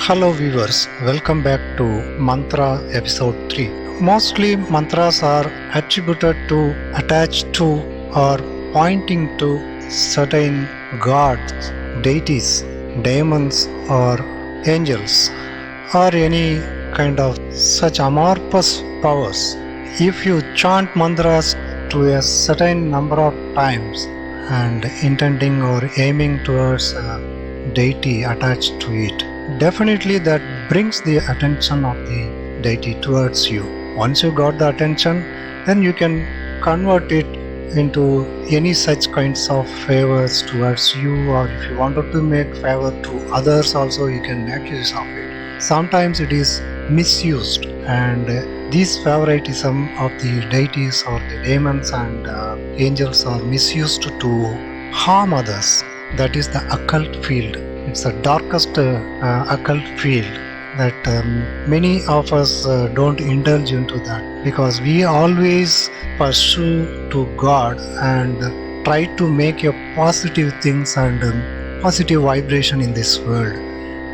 Hello viewers, welcome back to Mantra episode 3. Mostly mantras are attributed to, attached to, or pointing to certain gods, deities, demons, or angels, or any kind of such amorphous powers. If you chant mantras to a certain number of times and intending or aiming towards a deity attached to it, definitely that brings the attention of the deity towards you. Once you got the attention, then you can convert it into any such kinds of favors towards you, or if you wanted to make favor to others also, you can make use of it. Sometimes it is misused, and this favoritism of the deities or the demons and angels are misused to harm others. That is the occult field. It's the darkest occult field that many of us don't indulge into that, because we always pursue to God and try to make a positive things and positive vibration in this world.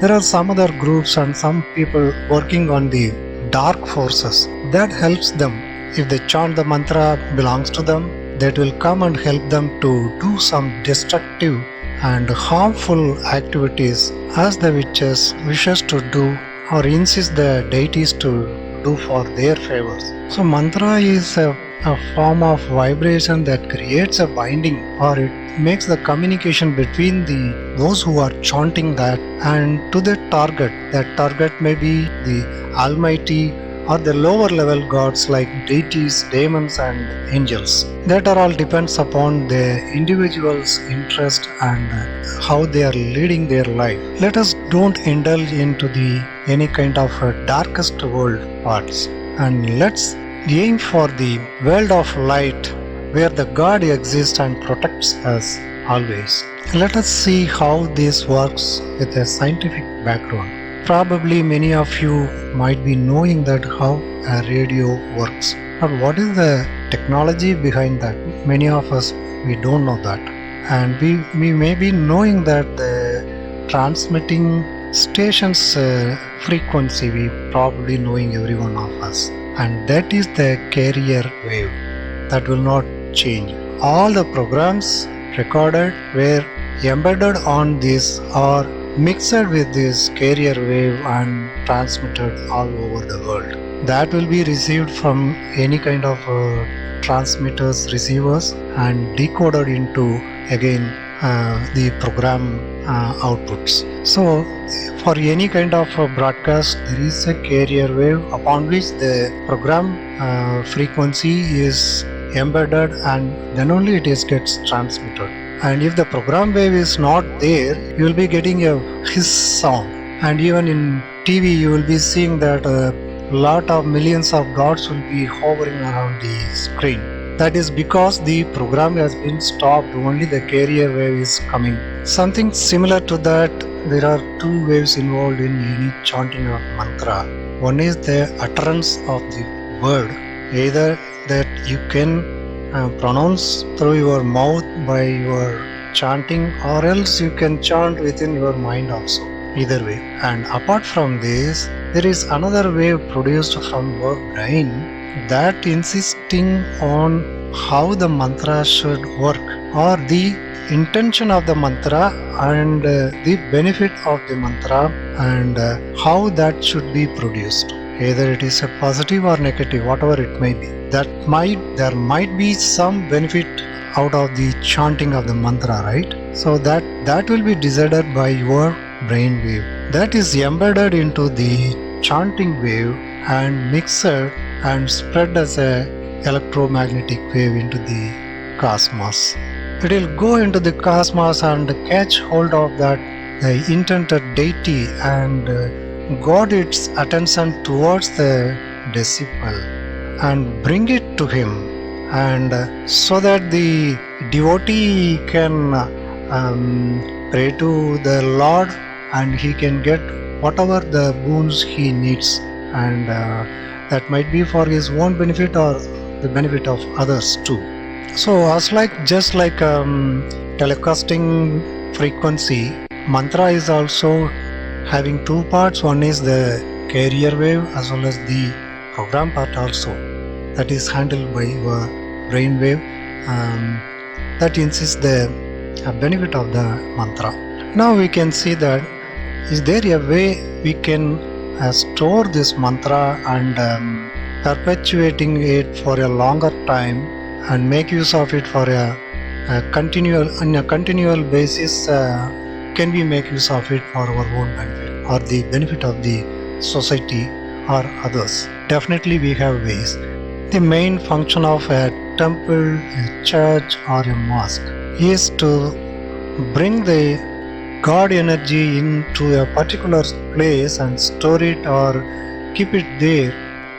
There are some other groups and some people working on the dark forces. That helps them. If they chant the mantra belongs to them, that will come and help them to do some destructive and harmful activities as the witches wishes to do or insist the deities to do for their favors. So mantra is a form of vibration that creates a binding, or it makes the communication between those who are chanting that and to the target. That target may be the Almighty or the lower level gods like deities, demons and angels. That are all depends upon the individual's interest and how they are leading their life. Let us don't indulge into any kind of darkest world parts, and let's aim for the world of light where the God exists and protects us always. Let us see how this works with a scientific background. Probably many of you might be knowing that how a radio works, but what is the technology behind that? Many of us, we don't know that, and we may be knowing that the transmitting station's frequency, we probably knowing every one of us, and that is the carrier wave that will not change. All the programs recorded were embedded on this or mixed with this carrier wave and transmitted all over the world. That will be received from any kind of transmitters, receivers, and decoded into again the program outputs. So for any kind of broadcast, there is a carrier wave upon which the program frequency is embedded, and then only it gets transmitted. And if the program wave is not there, you will be getting a hiss sound. And even in TV, you will be seeing that a lot of millions of dots will be hovering around the screen. That is because the program has been stopped, only the carrier wave is coming. Something similar to that, there are two waves involved in any chanting of mantra. One is the utterance of the word, either that you can pronounce through your mouth by your chanting, or else you can chant within your mind also. Either way. And apart from this, there is another wave produced from your brain that insisting on how the mantra should work, or the intention of the mantra and the benefit of the mantra, and how that should be produced. Either it is a positive or negative, whatever it may be. There might be some benefit out of the chanting of the mantra, right? So that will be decided by your brain wave. That is embedded into the chanting wave and mixed and spread as a electromagnetic wave into the cosmos. It will go into the cosmos and catch hold of that the intended deity and got its attention towards the disciple and bring it to him, and so that the devotee can pray to the Lord and he can get whatever the boons he needs, and that might be for his own benefit or the benefit of others too. So just like telecasting frequency, mantra is also having two parts. One is the carrier wave as well as the program part also, that is handled by your brain wave. That insists the benefit of the mantra. Now we can see that is there a way we can store this mantra and perpetuating it for a longer time and make use of it for a continual basis. Can we make use of it for our own benefit or the benefit of the society or others? Definitely we have ways. The main function of a temple, a church or a mosque is to bring the God energy into a particular place and store it or keep it there,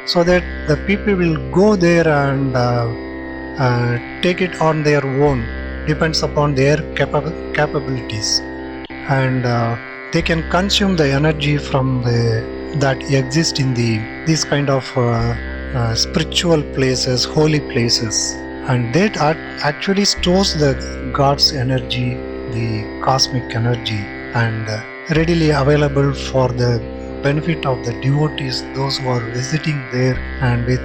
so that the people will go there and take it on their own, depends upon their capabilities, and they can consume the energy from that exist in these kind of spiritual places, holy places, and that actually stores the God's energy, the cosmic energy, and readily available for the benefit of the devotees, those who are visiting there, and with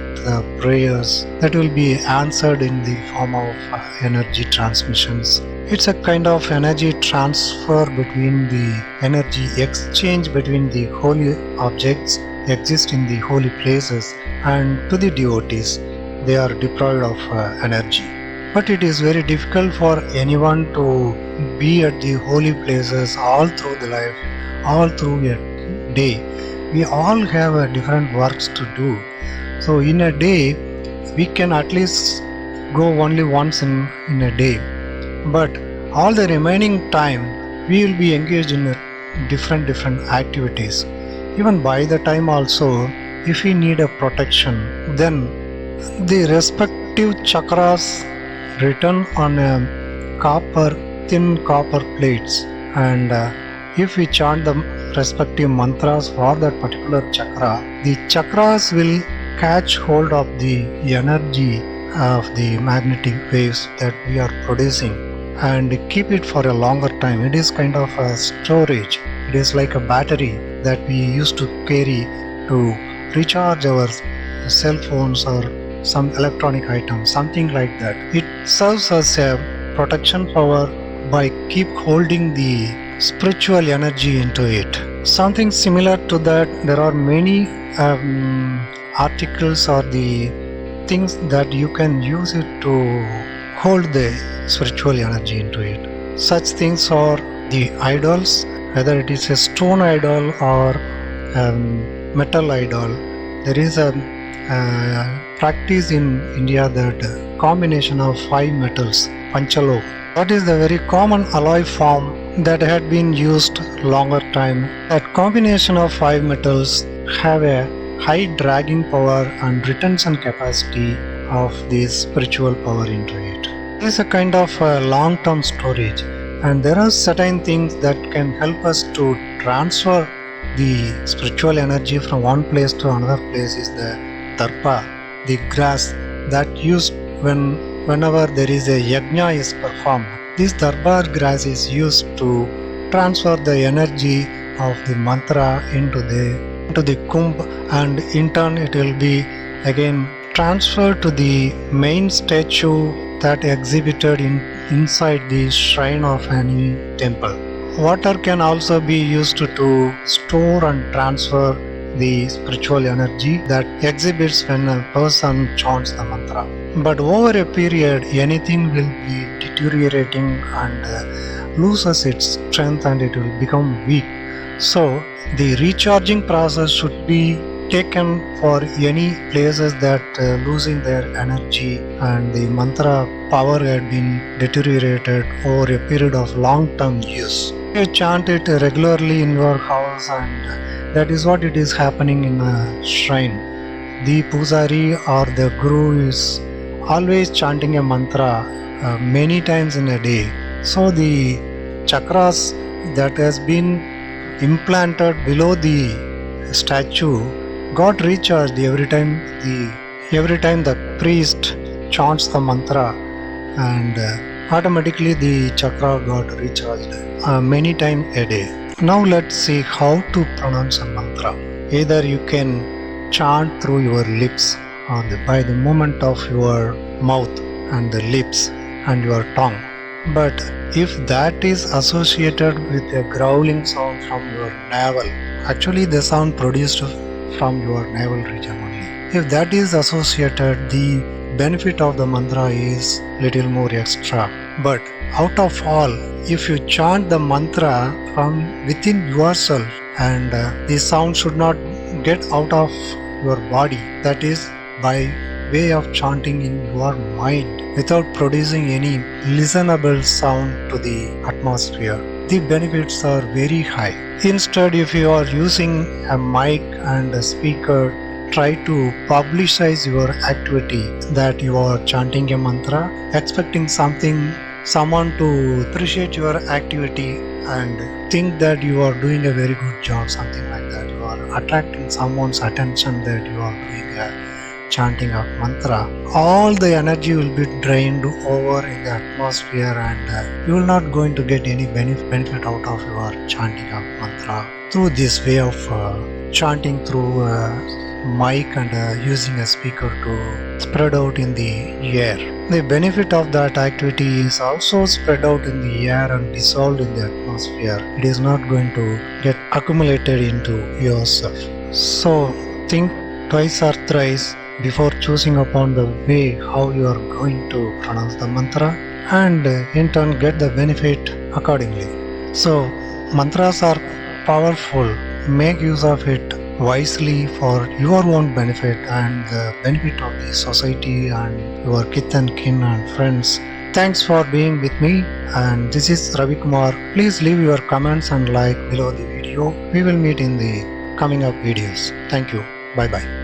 prayers that will be answered in the form of energy transmissions. It's a kind of energy transfer between the energy exchange between the holy objects exist in the holy places and to the devotees. They are deprived of energy. But it is very difficult for anyone to be at the holy places all through the life, all through a day. We all have different works to do. So in a day, we can at least go only once in a day. But all the remaining time, we will be engaged in different activities. Even by the time also, if we need a protection, then the respective chakras written on thin copper plates, and if we chant the respective mantras for that particular chakra, the chakras will catch hold of the energy of the magnetic waves that we are producing and keep it for a longer time. It is kind of a storage. It is like a battery that we used to carry to recharge our cell phones or some electronic item, something like that. It serves as a protection power by keep holding the spiritual energy into it. Something similar to that, there are many articles or the things that you can use it to hold the spiritual energy into it. Such things are the idols, whether it is a stone idol or metal idol. There is a practice in India that combination of 5 metals, Panchaloh. That is the very common alloy form that had been used longer time. That combination of 5 metals have a high dragging power and retention capacity of this spiritual power into it. It is a kind of long-term storage, and there are certain things that can help us to transfer the spiritual energy from one place to another place. Is the darpa, the grass that used whenever there is a yajna is performed. This darbar grass is used to transfer the energy of the mantra into the kumbh, and in turn it will be again transferred to the main statue that exhibited inside the shrine of any temple. Water can also be used to store and transfer the spiritual energy that exhibits when a person chants the mantra. But over a period, anything will be deteriorating and loses its strength and it will become weak. So the recharging process should be taken for any places that losing their energy and the mantra power had been deteriorated over a period of long-term use. You chant it regularly in your house, and that is what it is happening in a shrine. The Pujari or the Guru is always chanting a mantra many times in a day. So the chakras that has been implanted below the statue got recharged every time the priest chants the mantra, and automatically the chakra got recharged many times a day. Now let's see how to pronounce a mantra. Either you can chant through your lips or by the movement of your mouth and the lips and your tongue. But if that is associated with a growling sound from your navel, actually the sound produced from your navel region only. If that is associated, the benefit of the mantra is little more extra. But out of all, if you chant the mantra from within yourself and the sound should not get out of your body, that is by way of chanting in your mind without producing any listenable sound to the atmosphere, the benefits are very high. Instead, if you are using a mic and a speaker, try to publicize your activity that you are chanting a mantra, expecting someone to appreciate your activity and think that you are doing a very good job, something like that. You are attracting someone's attention that you are doing a chanting of mantra. All the energy will be drained over in the atmosphere and you will not going to get any benefit out of your chanting of mantra through this way of chanting through mic and using a speaker to spread out in the air. The benefit of that activity is also spread out in the air and dissolved in the atmosphere. It is not going to get accumulated into yourself. So think twice or thrice before choosing upon the way how you are going to pronounce the mantra, and in turn get the benefit accordingly. So mantras are powerful. Make use of it wisely for your own benefit and the benefit of the society and your kith and kin and friends. Thanks for being with me, and this is Ravi Kumar. Please leave your comments and like below the video. We will meet in the coming up videos. Thank you. Bye bye.